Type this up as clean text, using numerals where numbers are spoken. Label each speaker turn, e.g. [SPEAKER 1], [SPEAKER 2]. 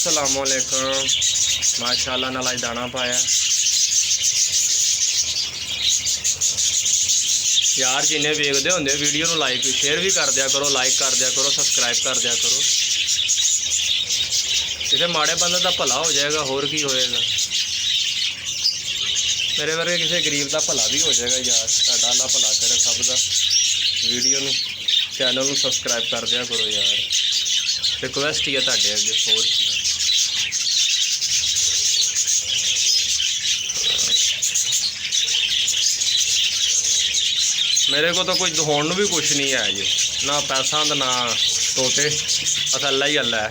[SPEAKER 1] अस्सलामुअलैकुम। माशाल्लाह नाल अज दाना पाया यार। जिन्हें वेखते होंगे वीडियो में लाइक शेयर भी कर दिया करो, लाइक कर दिया करो, सबसक्राइब कर दिया करो। किसी माड़े बंदे का भला हो जाएगा, होर की होएगा। मेरे वर्गे किसी गरीब का भला भी हो जाएगा यार। तुहाडा अल्लाह भला करे सब का। वीडियो में चैनल में सबसक्राइब कर दिया करो यार, रिक्वेस्ट ही है तुहाडे अगे, होर की। मेरे को तो कोई दिखाने भी कुछ नहीं है जी, ना पैसा ना तोते, बस अल्लाह ही अल्लाह है।